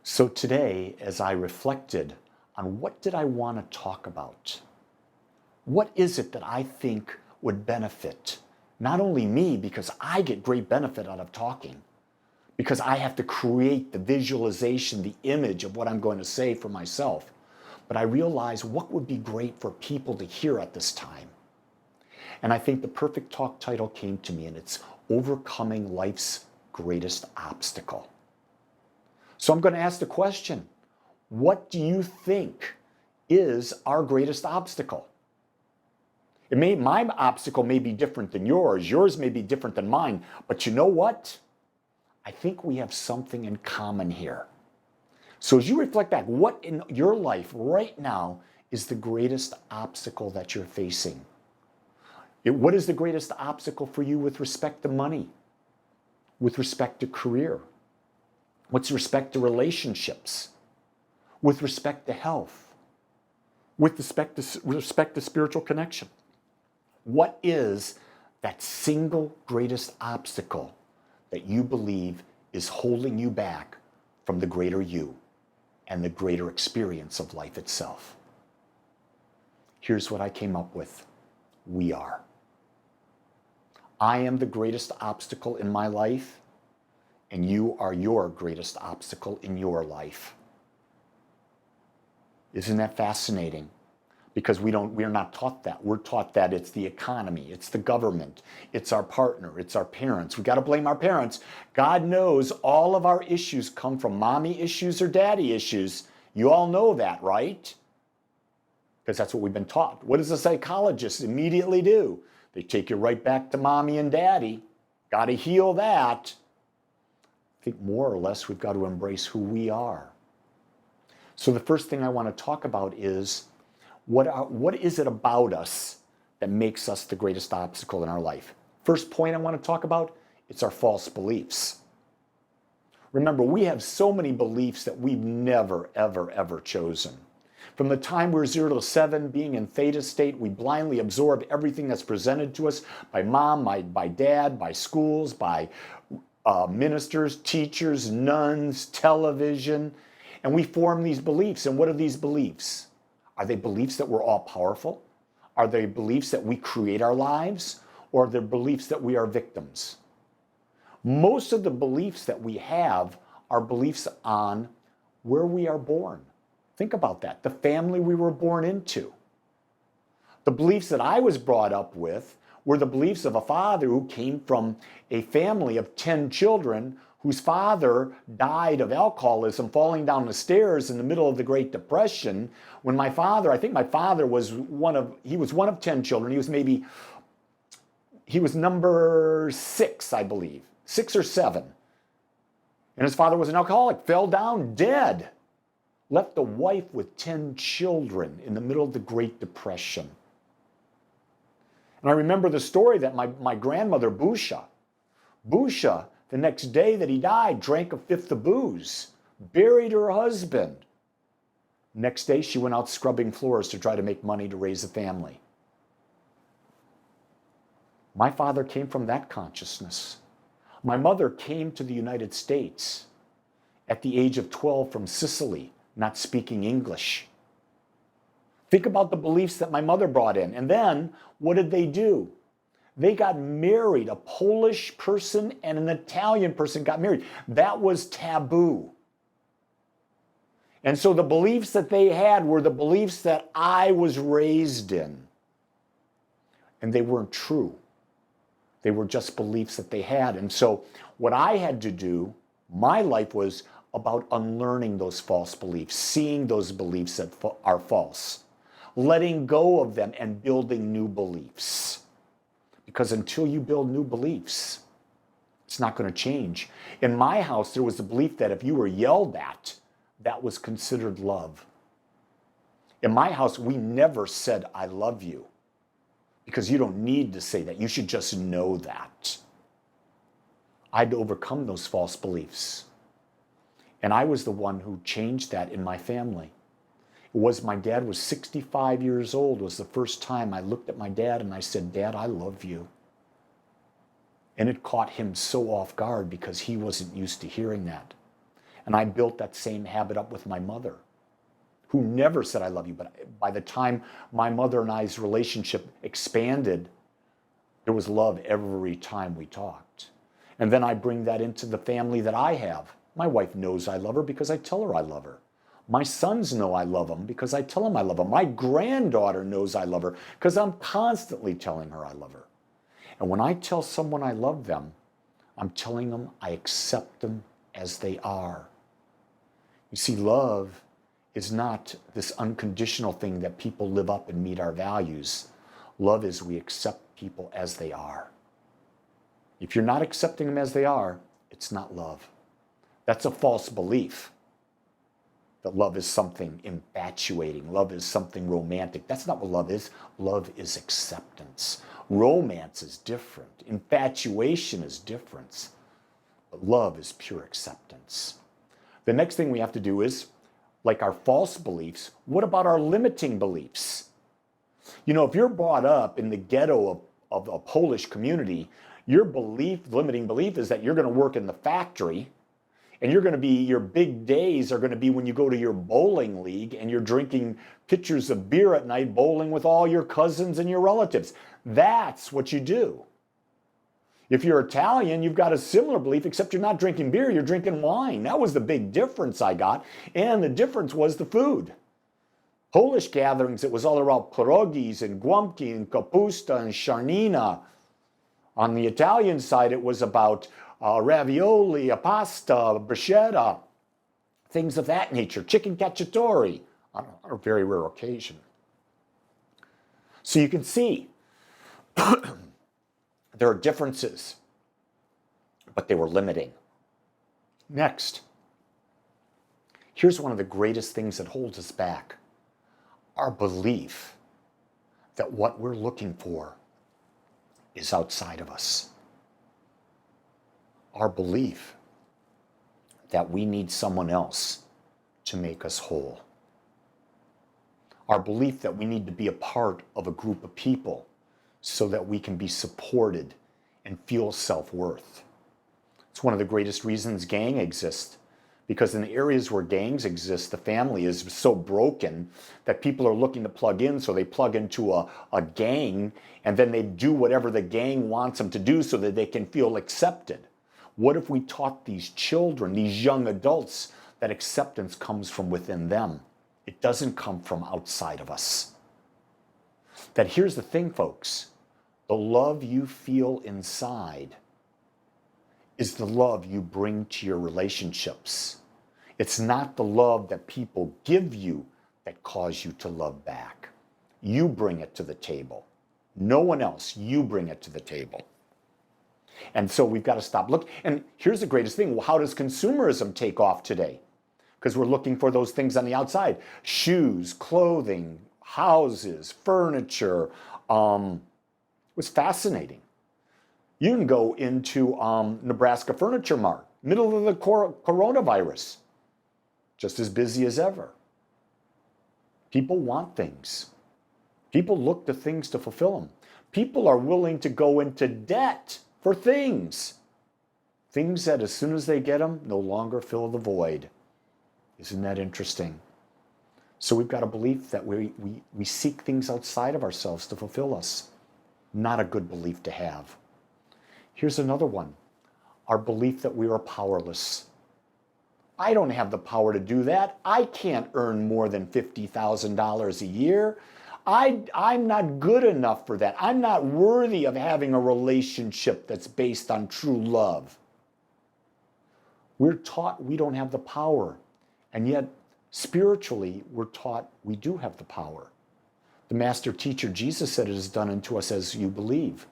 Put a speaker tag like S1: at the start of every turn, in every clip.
S1: So today, as I reflected on what did I want to talk about, what is it that I think would benefit not only me, because I get great benefit out of talking, because I have to create the visualization, the image of what I'm going to say for myself, but I realize what would be great for people to hear at this time. And I think the perfect talk title came to me, and it's Overcoming Life's Greatest Obstacle. So I'm going to ask the question, what do you think is our greatest obstacle? My obstacle may be different than yours. Yours may be different than mine. But you know what? I think we have something in common here. So as you reflect back, what in your life right now is the greatest obstacle that you're facing? What is the greatest obstacle for you with respect to money? With respect to career? With respect to relationships? With respect to health? With respect to spiritual connection? What is that single greatest obstacle that you believe is holding you back from the greater you and the greater experience of life itself? Here's what I came up with. We are. I am the greatest obstacle in my life, and you are your greatest obstacle in your life. Isn't that fascinating? Because we're not taught that. We're taught that it's the economy, it's the government, it's our partner, it's our parents. We got to blame our parents. God knows all of our issues come from mommy issues or daddy issues. You all know that, right? Because that's what we've been taught. What does the psychologists immediately do? They take you right back to mommy and daddy. Got to heal that. I think more or less we've got to embrace who we are. So the first thing I want to talk about is what is it about us that makes us the greatest obstacle in our life? First point I want to talk about, it's our false beliefs. Remember, we have so many beliefs that we've never, ever, ever chosen. From the time we're 0 to 7, being in theta state, we blindly absorb everything that's presented to us by mom, by dad, by schools, by ministers, teachers, nuns, television, and we form these beliefs. And what are these beliefs? Are they beliefs that we're all powerful? Are they beliefs that we create our lives? Or are they beliefs that we are victims? Most of the beliefs that we have are beliefs on where we are born. Think about that, the family we were born into. The beliefs that I was brought up with were the beliefs of a father who came from a family of 10 children whose father died of alcoholism falling down the stairs in the middle of the Great Depression. When I think my father was one of 10 children. He was number 6, I believe, 6 or 7. And his father was an alcoholic, fell down dead, left a wife with 10 children in the middle of the Great Depression. And I remember the story that my grandmother, Busha, the next day that he died, drank a fifth of booze, buried her husband. Next day, she went out scrubbing floors to try to make money to raise a family. My father came from that consciousness. My mother came to the United States at the age of 12 from Sicily, not speaking English. Think about the beliefs that my mother brought in. And then, what did they do? They got married. A Polish person and an Italian person got married. That was taboo. And so the beliefs that they had were the beliefs that I was raised in. And they weren't true. They were just beliefs that they had. And so what I had to do, my life was about unlearning those false beliefs, seeing those beliefs that are false, letting go of them and building new beliefs. Because until you build new beliefs, it's not going to change. In my house, there was a belief that if you were yelled at, that was considered love. In my house, we never said, I love you. Because you don't need to say that. You should just know that. I had to overcome those false beliefs. And I was the one who changed that in my family. My dad was 65 years old, was the first time I looked at my dad and I said, Dad, I love you. And it caught him so off guard because he wasn't used to hearing that. And I built that same habit up with my mother, who never said I love you. But by the time my mother and I's relationship expanded, there was love every time we talked. And then I bring that into the family that I have. My wife knows I love her because I tell her I love her. My sons know I love them because I tell them I love them. My granddaughter knows I love her because I'm constantly telling her I love her. And when I tell someone I love them, I'm telling them I accept them as they are. You see, love is not this unconditional thing that people live up and meet our values. Love is we accept people as they are. If you're not accepting them as they are, it's not love. That's a false belief that love is something infatuating. Love is something romantic. That's not what love is. Love is acceptance. Romance is different. Infatuation is different. But love is pure acceptance. The next thing we have to do is, like our false beliefs, what about our limiting beliefs? You know, if you're brought up in the ghetto of a Polish community, your limiting belief is that you're going to work in the factory, and your big days are going to be when you go to your bowling league and you're drinking pitchers of beer at night, bowling with all your cousins and your relatives. That's what you do. If you're Italian, you've got a similar belief, except you're not drinking beer, you're drinking wine. That was the big difference I got. And the difference was the food. Polish gatherings, it was all about pierogis and guamki and kapusta and sharnina. On the Italian side, it was about ravioli, a pasta, bruschetta, things of that nature, chicken cacciatore on a very rare occasion. So you can see there are differences, but they were limiting. Next, here's one of the greatest things that holds us back: our belief that what we're looking for is outside of us. Our belief that we need someone else to make us whole. Our belief that we need to be a part of a group of people so that we can be supported and feel self-worth. It's one of the greatest reasons gang exists, because in the areas where gangs exist, the family is so broken that people are looking to plug in, so they plug into a gang, and then they do whatever the gang wants them to do so that they can feel accepted. What if we taught these children, these young adults, that acceptance comes from within them? It doesn't come from outside of us. That here's the thing, folks. The love you feel inside is the love you bring to your relationships. It's not the love that people give you that cause you to love back. You bring it to the table. No one else. You bring it to the table. And so we've got to stop. Look, and here's the greatest thing. Well, how does consumerism take off today? Because we're looking for those things on the outside. Shoes, clothing, houses, furniture. It was fascinating. You can go into Nebraska Furniture Mart, middle of the coronavirus, just as busy as ever. People want things. People look to things to fulfill them. People are willing to go into debt for things. Things that as soon as they get them, no longer fill the void. Isn't that interesting? So we've got a belief that we seek things outside of ourselves to fulfill us. Not a good belief to have. Here's another one. Our belief that we are powerless. I don't have the power to do that. I can't earn more than $50,000 a year. I'm not good enough for that. I'm not worthy of having a relationship that's based on true love. We're taught we don't have the power, and yet spiritually we're taught we do have the power. The master teacher Jesus said, "It is done unto us as you believe."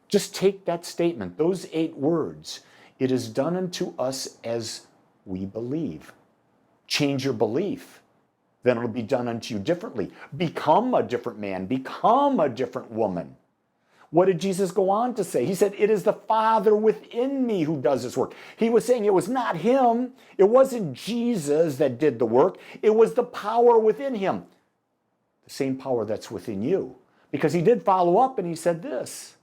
S1: Just take that statement, those 8 words. It is done unto us as we believe. Change your belief. Then it'll be done unto you differently. Become a different man. Become a different woman. What did Jesus go on to say? He said, "It is the Father within me who does this work." He was saying it was not him. It wasn't Jesus that did the work. It was the power within him. The same power that's within you. Because he did follow up and he said this.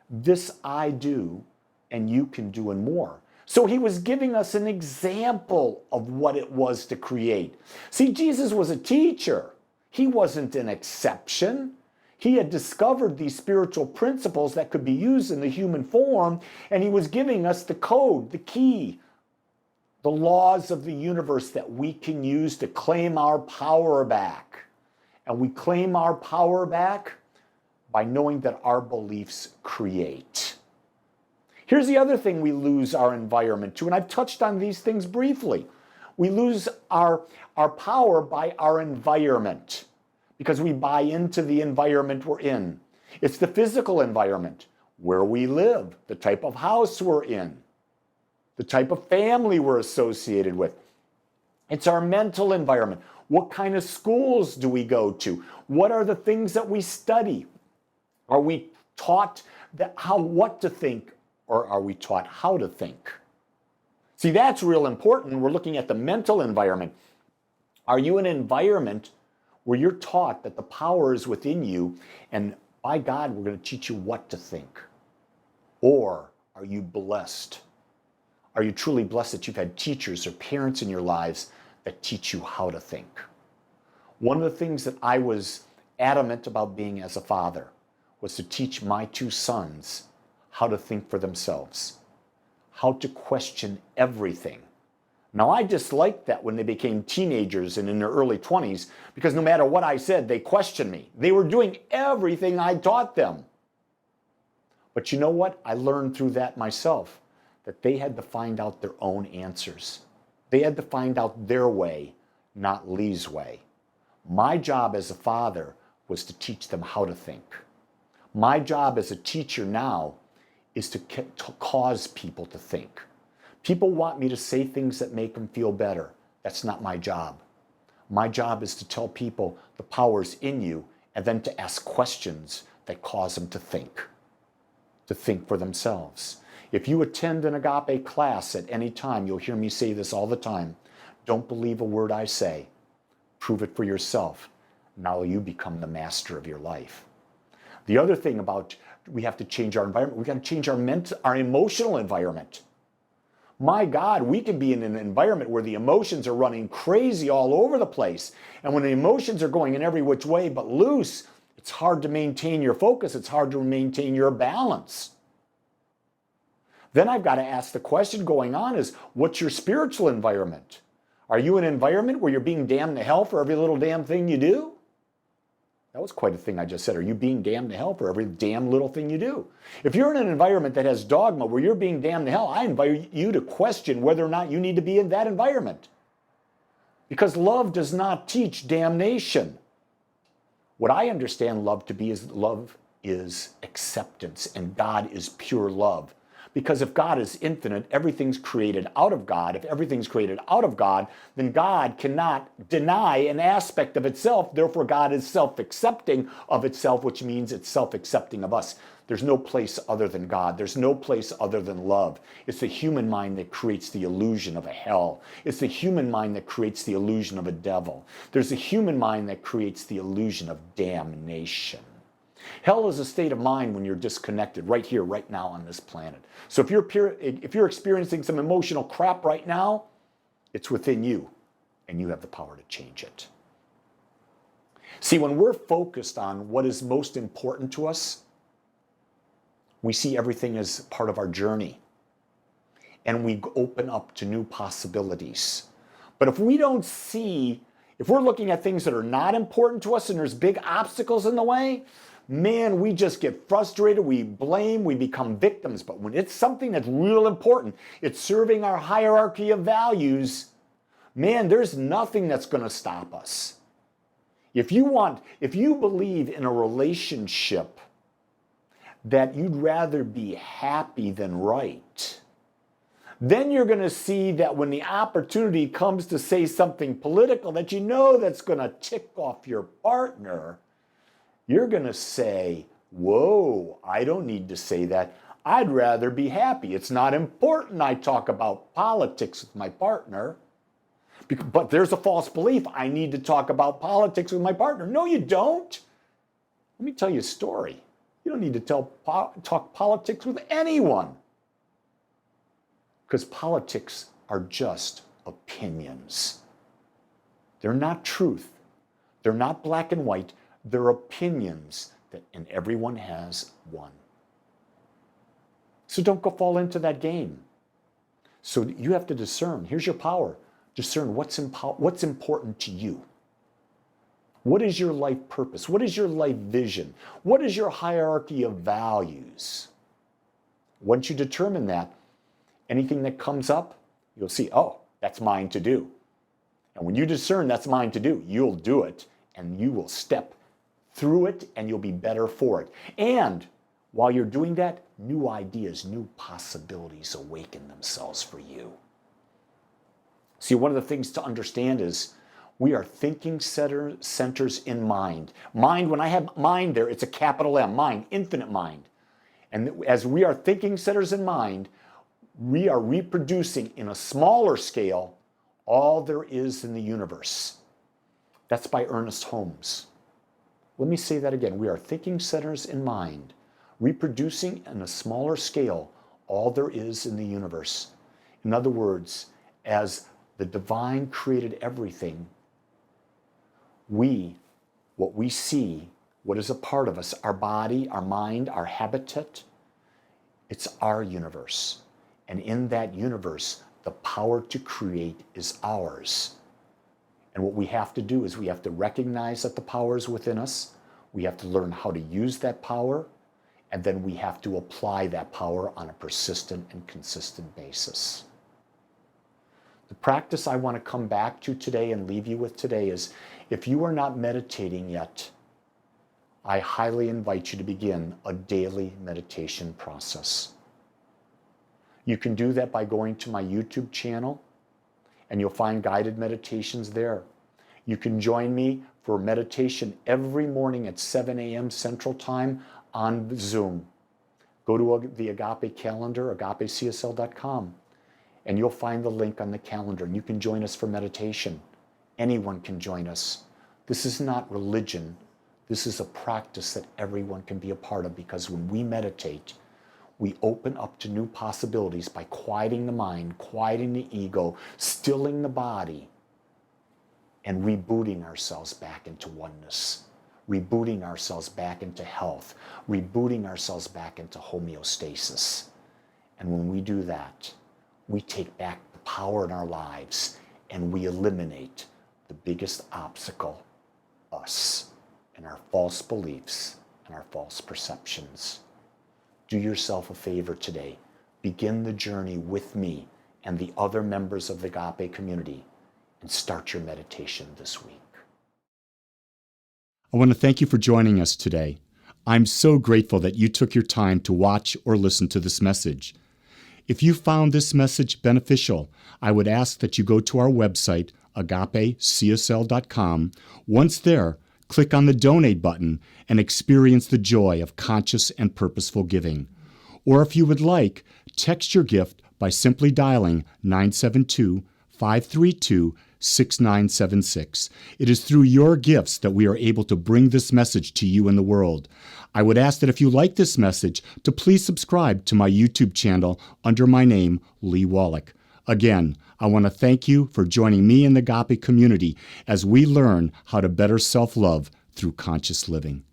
S1: "This I do, and you can do and more." So he was giving us an example of what it was to create. See, Jesus was a teacher. He wasn't an exception. He had discovered these spiritual principles that could be used in the human form, and he was giving us the code, the key, the laws of the universe that we can use to claim our power back. And we claim our power back by knowing that our beliefs create. Here's the other thing we lose our environment to, and I've touched on these things briefly. We lose our power by our environment because we buy into the environment we're in. It's the physical environment, where we live, the type of house we're in, the type of family we're associated with. It's our mental environment. What kind of schools do we go to? What are the things that we study? Are we taught what to think, or are we taught how to think? See, that's real important. We're looking at the mental environment. Are you in an environment where you're taught that the power is within you, and by God, we're going to teach you what to think? Or are you blessed? Are you truly blessed that you've had teachers or parents in your lives that teach you how to think? One of the things that I was adamant about being as a father was to teach my two sons how to think for themselves, how to question everything. Now, I disliked that when they became teenagers and in their early 20s, because no matter what I said, they questioned me. They were doing everything I taught them. But you know what? I learned through that myself, that they had to find out their own answers. They had to find out their way, not Lee's way. My job as a father was to teach them how to think. My job as a teacher now is to cause people to think. People want me to say things that make them feel better. That's not my job. My job is to tell people the power's in you, and then to ask questions that cause them to think for themselves. If you attend an Agape class at any time, you'll hear me say this all the time. Don't believe a word I say. Prove it for yourself. Now you become the master of your life. The other thing about we have to change our environment, we got to change our emotional environment. My God, we can be in an environment where the emotions are running crazy all over the place. And when the emotions are going in every which way but loose, it's hard to maintain your focus. It's hard to maintain your balance. Then I've got to ask the question going on is, what's your spiritual environment? Are you in an environment where you're being damned to hell for every little damn thing you do? That was quite a thing I just said. Are you being damned to hell for every damn little thing you do? If you're in an environment that has dogma where you're being damned to hell, I invite you to question whether or not you need to be in that environment. Because love does not teach damnation. What I understand love to be is love is acceptance, and God is pure love. Because if God is infinite, everything's created out of God. If everything's created out of God, then God cannot deny an aspect of itself. Therefore, God is self-accepting of itself, which means it's self-accepting of us. There's no place other than God. There's no place other than love. It's the human mind that creates the illusion of a hell. It's the human mind that creates the illusion of a devil. There's the human mind that creates the illusion of damnation. Hell is a state of mind when you're disconnected right here, right now on this planet. So if you're experiencing some emotional crap right now, it's within you, and you have the power to change it. See, when we're focused on what is most important to us, we see everything as part of our journey, and we open up to new possibilities. But if we're looking at things that are not important to us and there's big obstacles in the way, man, we just get frustrated, we blame, we become victims. But when it's something that's real important, it's serving our hierarchy of values, man, there's nothing that's going to stop us. If you believe in a relationship that you'd rather be happy than right, then you're going to see that when the opportunity comes to say something political that you know that's going to tick off your partner, you're going to say, whoa, I don't need to say that. I'd rather be happy. It's not important I talk about politics with my partner. But there's a false belief. I need to talk about politics with my partner. No, you don't. Let me tell you a story. You don't need to talk politics with anyone. Because politics are just opinions. They're not truth. They're not black and white. They're opinions and everyone has one. So don't go fall into that game. So you have to discern. Here's your power. Discern what's important to you. What is your life purpose? What is your life vision? What is your hierarchy of values? Once you determine that, anything that comes up, you'll see, oh, that's mine to do. And when you discern that's mine to do, you'll do it and you will step through it and you'll be better for it. And while you're doing that, new ideas, new possibilities awaken themselves for you. See, one of the things to understand is we are thinking centers in mind. Mind, when I have mind there, it's a capital M, mind, infinite mind. And as we are thinking centers in mind, we are reproducing in a smaller scale all there is in the universe. That's by Ernest Holmes. Let me say that again. We are thinking centers in mind, reproducing in a smaller scale all there is in the universe. In other words, as the divine created everything, what we see, what is a part of us, our body, our mind, our habitat, it's our universe. And in that universe, the power to create is ours. And what we have to do is we have to recognize that the power is within us. We have to learn how to use that power. And then we have to apply that power on a persistent and consistent basis. The practice I want to come back to today and leave you with today is, if you are not meditating yet, I highly invite you to begin a daily meditation process. You can do that by going to my YouTube channel, and you'll find guided meditations there. You can join me for meditation every morning at 7 a.m. Central Time on Zoom. Go to the Agape calendar, agapecsl.com, and you'll find the link on the calendar, and you can join us for meditation. Anyone can join us. This is not religion. This is a practice that everyone can be a part of, because when we meditate, we open up to new possibilities by quieting the mind, quieting the ego, stilling the body, and rebooting ourselves back into oneness, rebooting ourselves back into health, rebooting ourselves back into homeostasis. And when we do that, we take back the power in our lives and we eliminate the biggest obstacle, us, and our false beliefs and our false perceptions. Do yourself a favor today. Begin the journey with me and the other members of the Agape community and start your meditation this week. I want to thank you for joining us today. I'm so grateful that you took your time to watch or listen to this message. If you found this message beneficial, I would ask that you go to our website, agapecsl.com. Once there, click on the donate button and experience the joy of conscious and purposeful giving. Or if you would like, text your gift by simply dialing 972-532-6976. It is through your gifts that we are able to bring this message to you in the world. I would ask that if you like this message, to please subscribe to my YouTube channel under my name, Lee Wolak. Again, I want to thank you for joining me in the Agape community as we learn how to better self-love through conscious living.